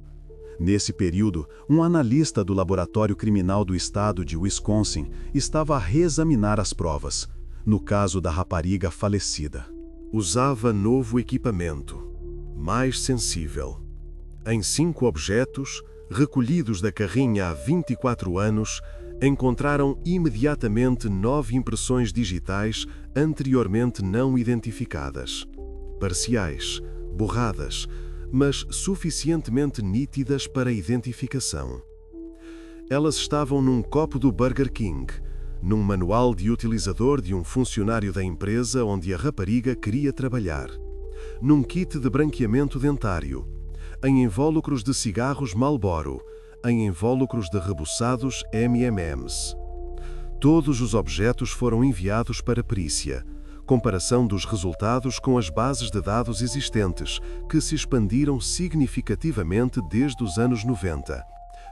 Nesse período, um analista do Laboratório Criminal do Estado de Wisconsin estava a reexaminar as provas, no caso da rapariga falecida. Usava novo equipamento, mais sensível. Em 5 objetos, recolhidos da carrinha há 24 anos, encontraram imediatamente 9 impressões digitais anteriormente não identificadas. Parciais, borradas, mas suficientemente nítidas para identificação. Elas estavam num copo do Burger King, num manual de utilizador de um funcionário da empresa onde a rapariga queria trabalhar, num kit de branqueamento dentário, em invólucros de cigarros Marlboro, em invólucros de rebuçados M&M's. Todos os objetos foram enviados para perícia. Comparação dos resultados com as bases de dados existentes, que se expandiram significativamente desde os anos 90.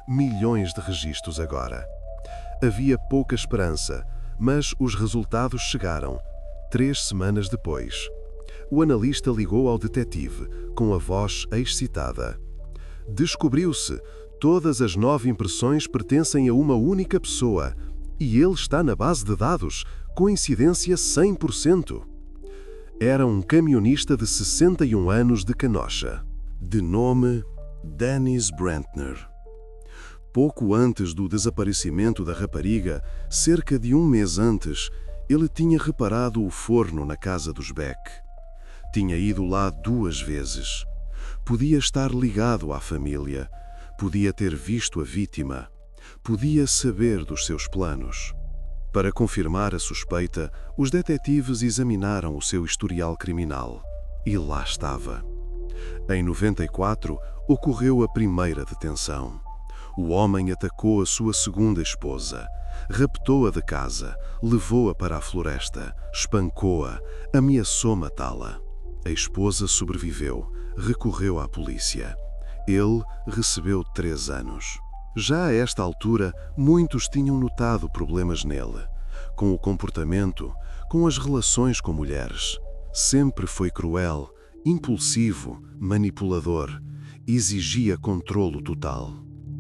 Milhões de registros agora. Havia pouca esperança, mas os resultados chegaram, 3 semanas depois. O analista ligou ao detetive, com a voz excitada. Descobriu-se, todas as 9 impressões pertencem a uma única pessoa, e ele está na base de dados, coincidência 100%. Era um camionista de 61 anos de Kenosha, de nome Dennis Brantner. Pouco antes do desaparecimento da rapariga, cerca de 1 mês antes, ele tinha reparado o forno na casa dos Beck. Tinha ido lá 2 vezes. Podia estar ligado à família, podia ter visto a vítima, podia saber dos seus planos. Para confirmar a suspeita, os detetives examinaram o seu historial criminal. E lá estava. Em 94, ocorreu a primeira detenção. O homem atacou a sua segunda esposa, raptou-a de casa, levou-a para a floresta, espancou-a, ameaçou matá-la. A esposa sobreviveu, recorreu à polícia. Ele recebeu 3 anos. Já a esta altura, muitos tinham notado problemas nele, com o comportamento, com as relações com mulheres. Sempre foi cruel, impulsivo, manipulador, exigia controlo total.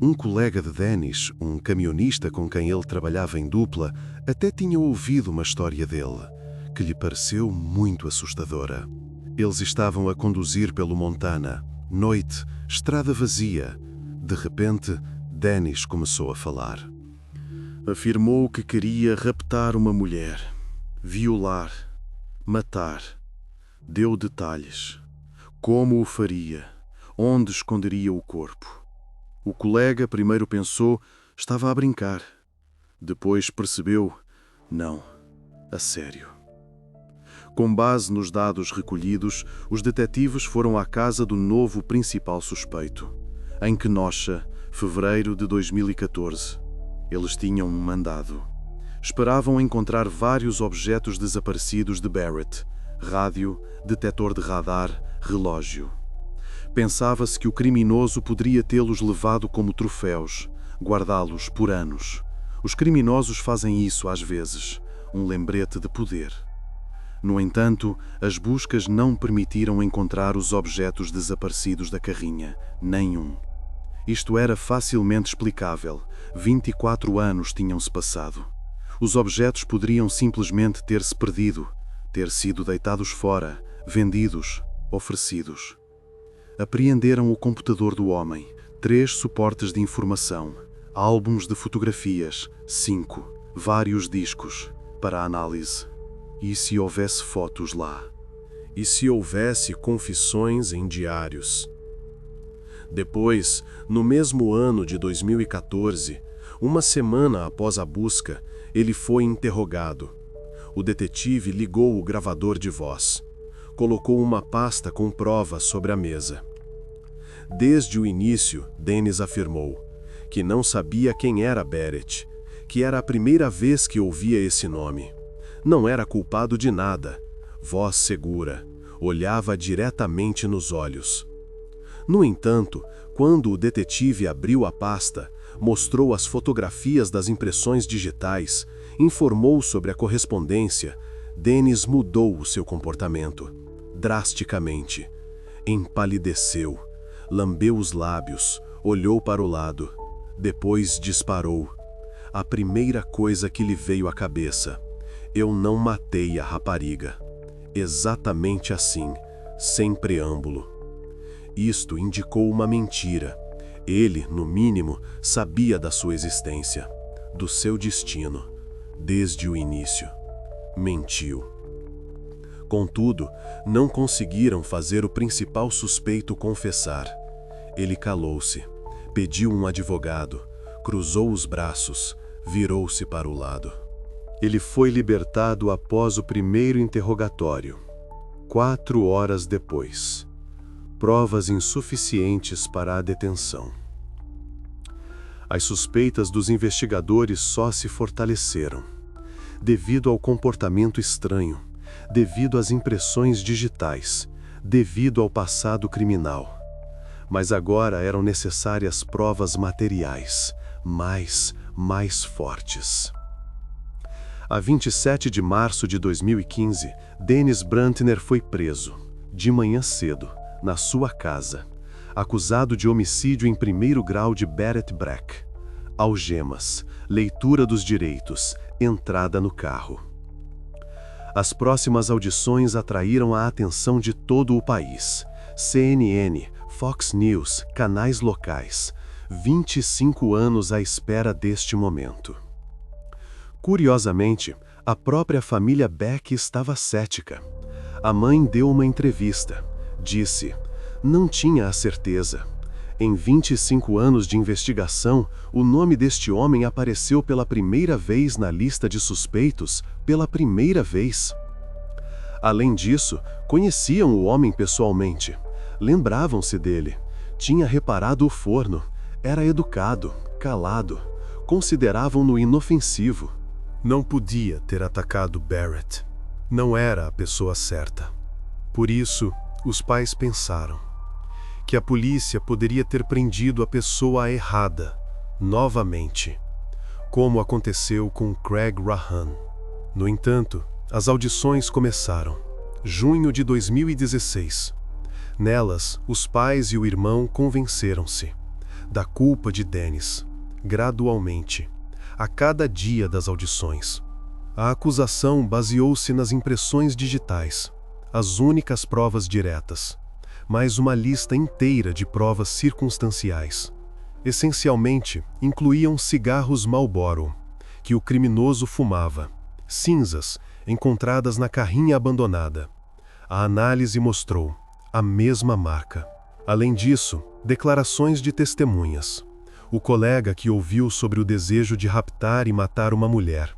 Um colega de Dennis, um camionista com quem ele trabalhava em dupla, até tinha ouvido uma história dele, que lhe pareceu muito assustadora. Eles estavam a conduzir pelo Montana, noite, estrada vazia. De repente, Dennis começou a falar. Afirmou que queria raptar uma mulher, violar, matar. Deu detalhes. Como o faria, onde esconderia o corpo. O colega primeiro pensou, estava a brincar. Depois percebeu, não, a sério. Com base nos dados recolhidos, os detetives foram à casa do novo principal suspeito, em Kenosha, fevereiro de 2014. Eles tinham um mandado. Esperavam encontrar vários objetos desaparecidos de Barrett, rádio, detetor de radar, relógio. Pensava-se que o criminoso poderia tê-los levado como troféus, guardá-los por anos. Os criminosos fazem isso às vezes, um lembrete de poder. No entanto, as buscas não permitiram encontrar os objetos desaparecidos da carrinha, nenhum. Isto era facilmente explicável. 24 anos tinham-se passado. Os objetos poderiam simplesmente ter-se perdido, ter sido deitados fora, vendidos, oferecidos. Apreenderam o computador do homem, 3 suportes de informação, álbuns de fotografias, 5, vários discos, para análise. E se houvesse fotos lá? E se houvesse confissões em diários? Depois, no mesmo ano de 2014, uma semana após a busca, ele foi interrogado. O detetive ligou o gravador de voz. Colocou uma pasta com provas sobre a mesa. Desde o início, Dennis afirmou que não sabia quem era Barrett, que era a primeira vez que ouvia esse nome. Não era culpado de nada. Voz segura. Olhava diretamente nos olhos. No entanto, quando o detetive abriu a pasta, mostrou as fotografias das impressões digitais, informou sobre a correspondência, Dennis mudou o seu comportamento, drasticamente. Empalideceu, lambeu os lábios, olhou para o lado, depois disparou. A primeira coisa que lhe veio à cabeça: eu não matei a rapariga. Exatamente assim, sem preâmbulo. Isto indicou uma mentira. Ele, no mínimo, sabia da sua existência, do seu destino, desde o início. Mentiu. Contudo, não conseguiram fazer o principal suspeito confessar. Ele calou-se, pediu um advogado, cruzou os braços, virou-se para o lado. Ele foi libertado após o primeiro interrogatório. 4 horas depois. Provas insuficientes para a detenção. As suspeitas dos investigadores só se fortaleceram, devido ao comportamento estranho, devido às impressões digitais, devido ao passado criminal. Mas agora eram necessárias provas materiais, mais fortes. A 27 de março de 2015, Dennis Brantner foi preso, de manhã cedo, na sua casa, acusado de homicídio em primeiro grau de Barrett Bragg. Algemas, leitura dos direitos, entrada no carro. As próximas audições atraíram a atenção de todo o país. CNN, Fox News, canais locais. 25 anos à espera deste momento. Curiosamente, a própria família Beck estava cética. A mãe deu uma entrevista. Disse: não tinha a certeza. Em 25 anos de investigação, o nome deste homem apareceu pela primeira vez na lista de suspeitos, pela primeira vez. Além disso, conheciam o homem pessoalmente. Lembravam-se dele. Tinha reparado o forno. Era educado, calado. Consideravam-no inofensivo. Não podia ter atacado Barrett. Não era a pessoa certa. Por isso, os pais pensaram que a polícia poderia ter prendido a pessoa errada, novamente, como aconteceu com Craig Rahan. No entanto, as audições começaram, junho de 2016. Nelas, os pais e o irmão convenceram-se da culpa de Dennis, gradualmente, a cada dia das audições. A acusação baseou-se nas impressões digitais, as únicas provas diretas, mais uma lista inteira de provas circunstanciais. Essencialmente, incluíam cigarros Marlboro, que o criminoso fumava, cinzas encontradas na carrinha abandonada. A análise mostrou a mesma marca. Além disso, declarações de testemunhas. O colega que ouviu sobre o desejo de raptar e matar uma mulher.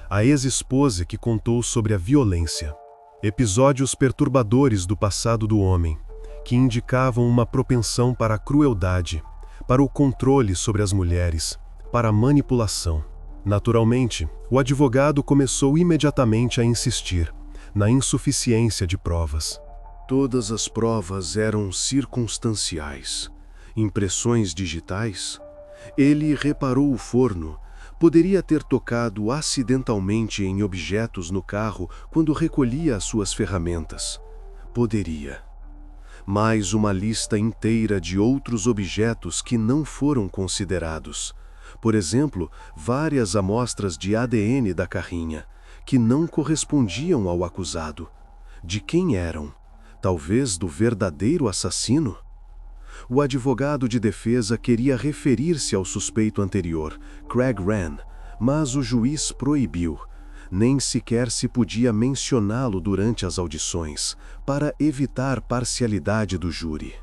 A ex-esposa que contou sobre a violência. Episódios perturbadores do passado do homem, que indicavam uma propensão para a crueldade, para o controle sobre as mulheres, para a manipulação. Naturalmente, o advogado começou imediatamente a insistir, na insuficiência de provas. Todas as provas eram circunstanciais. Impressões digitais? Ele reparou o forno. Poderia ter tocado acidentalmente em objetos no carro quando recolhia as suas ferramentas. Poderia. Mais uma lista inteira de outros objetos que não foram considerados. Por exemplo, várias amostras de ADN da carrinha, que não correspondiam ao acusado. De quem eram? Talvez do verdadeiro assassino? O advogado de defesa queria referir-se ao suspeito anterior, Craig Wren, mas o juiz proibiu. Nem sequer se podia mencioná-lo durante as audições, para evitar parcialidade do júri.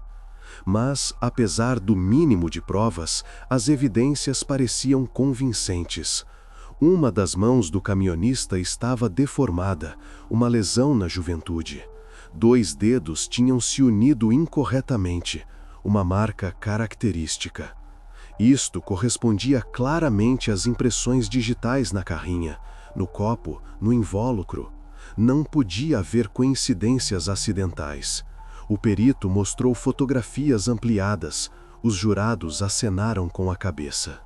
Mas, apesar do mínimo de provas, as evidências pareciam convincentes. Uma das mãos do camionista estava deformada, uma lesão na juventude. 2 dedos tinham se unido incorretamente, uma marca característica. Isto correspondia claramente às impressões digitais na carrinha, no copo, no invólucro. Não podia haver coincidências acidentais. O perito mostrou fotografias ampliadas. Os jurados acenaram com a cabeça.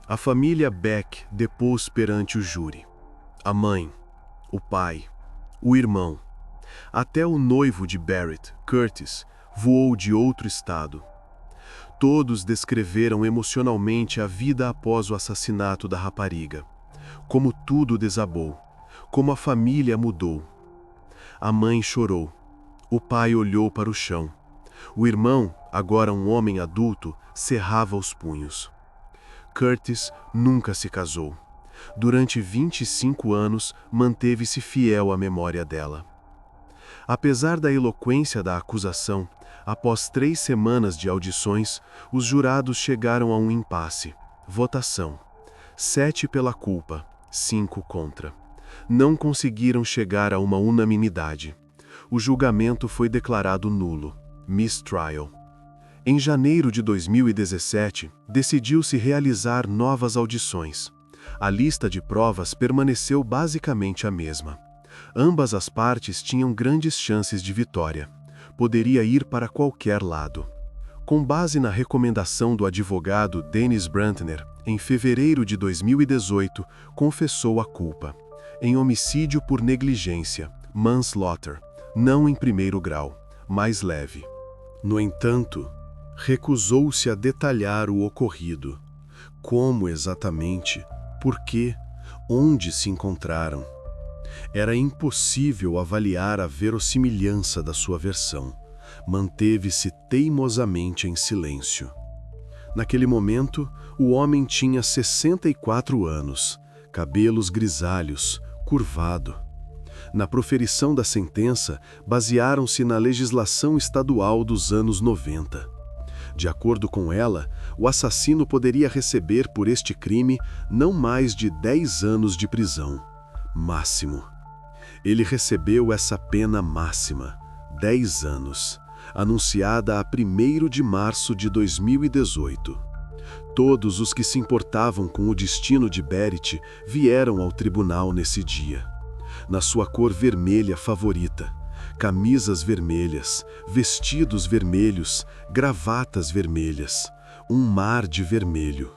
A família Beck depôs perante o júri. A mãe, o pai, o irmão. Até o noivo de Barrett, Curtis, voou de outro estado. Todos descreveram emocionalmente a vida após o assassinato da rapariga. Como tudo desabou, como a família mudou. A mãe chorou. O pai olhou para o chão. O irmão, agora um homem adulto, cerrava os punhos. Curtis nunca se casou. Durante 25 anos, manteve-se fiel à memória dela. Apesar da eloquência da acusação, após 3 semanas de audições, os jurados chegaram a um impasse. Votação. 7 pela culpa, 5 contra. Não conseguiram chegar a uma unanimidade. O julgamento foi declarado nulo, mistrial. Em janeiro de 2017, decidiu-se realizar novas audições. A lista de provas permaneceu basicamente a mesma. Ambas as partes tinham grandes chances de vitória. Poderia ir para qualquer lado. Com base na recomendação do advogado Dennis Brantner, em fevereiro de 2018, confessou a culpa. Em homicídio por negligência, manslaughter, não em primeiro grau, mais leve. No entanto, recusou-se a detalhar o ocorrido. Como exatamente, por quê, onde se encontraram. Era impossível avaliar a verossimilhança da sua versão. Manteve-se teimosamente em silêncio. Naquele momento, o homem tinha 64 anos, cabelos grisalhos, curvado. Na proferição da sentença, basearam-se na legislação estadual dos anos 90. De acordo com ela, o assassino poderia receber por este crime não mais de 10 anos de prisão. Máximo. Ele recebeu essa pena máxima, 10 anos, anunciada a 1º de março de 2018. Todos os que se importavam com o destino de Barrett vieram ao tribunal nesse dia. Na sua cor vermelha favorita, camisas vermelhas, vestidos vermelhos, gravatas vermelhas, um mar de vermelho.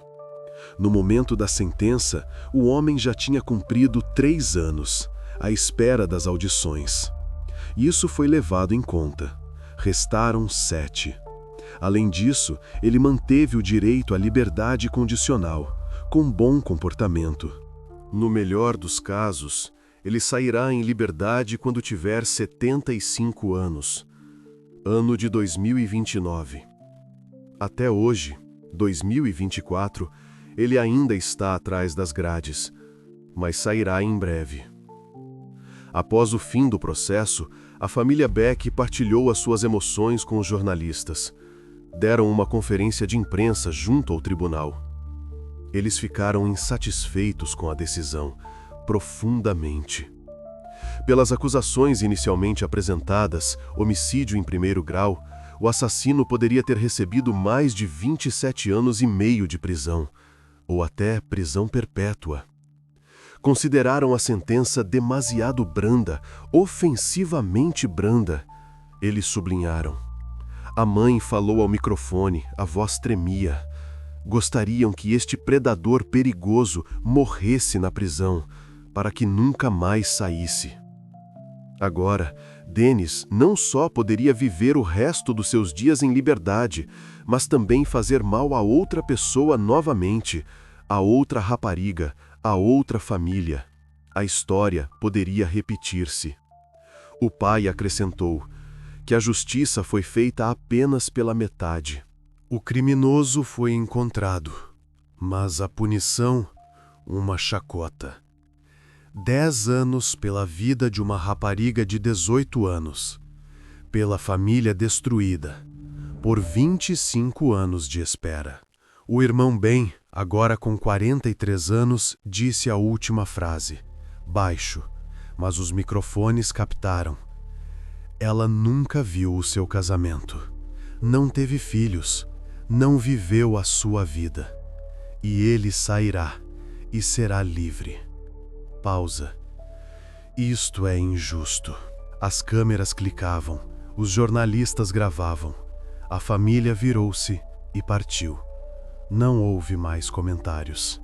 No momento da sentença, o homem já tinha cumprido 3 anos, à espera das audições. Isso foi levado em conta. Restaram 7. Além disso, ele manteve o direito à liberdade condicional, com bom comportamento. No melhor dos casos, ele sairá em liberdade quando tiver 75 anos. Ano de 2029. Até hoje, 2024, ele ainda está atrás das grades, mas sairá em breve. Após o fim do processo, a família Beck partilhou as suas emoções com os jornalistas. Deram uma conferência de imprensa junto ao tribunal. Eles ficaram insatisfeitos com a decisão, profundamente. Pelas acusações inicialmente apresentadas, homicídio em primeiro grau, o assassino poderia ter recebido mais de 27 anos e meio de prisão, ou até prisão perpétua. Consideraram a sentença demasiado branda, ofensivamente branda. Eles sublinharam. A mãe falou ao microfone, a voz tremia. Gostariam que este predador perigoso morresse na prisão, para que nunca mais saísse. Agora, Dennis não só poderia viver o resto dos seus dias em liberdade, mas também fazer mal a outra pessoa novamente, a outra rapariga, a outra família. A história poderia repetir-se. O pai acrescentou que a justiça foi feita apenas pela metade. O criminoso foi encontrado, mas a punição, uma chacota. 10 anos pela vida de uma rapariga de 18 anos, pela família destruída, por 25 anos de espera. O irmão Ben, agora com 43 anos, disse a última frase, baixo, mas os microfones captaram. Ela nunca viu o seu casamento, não teve filhos, não viveu a sua vida. E ele sairá e será livre. Pausa. Isto é injusto. As câmeras clicavam, os jornalistas gravavam. A família virou-se e partiu. Não houve mais comentários.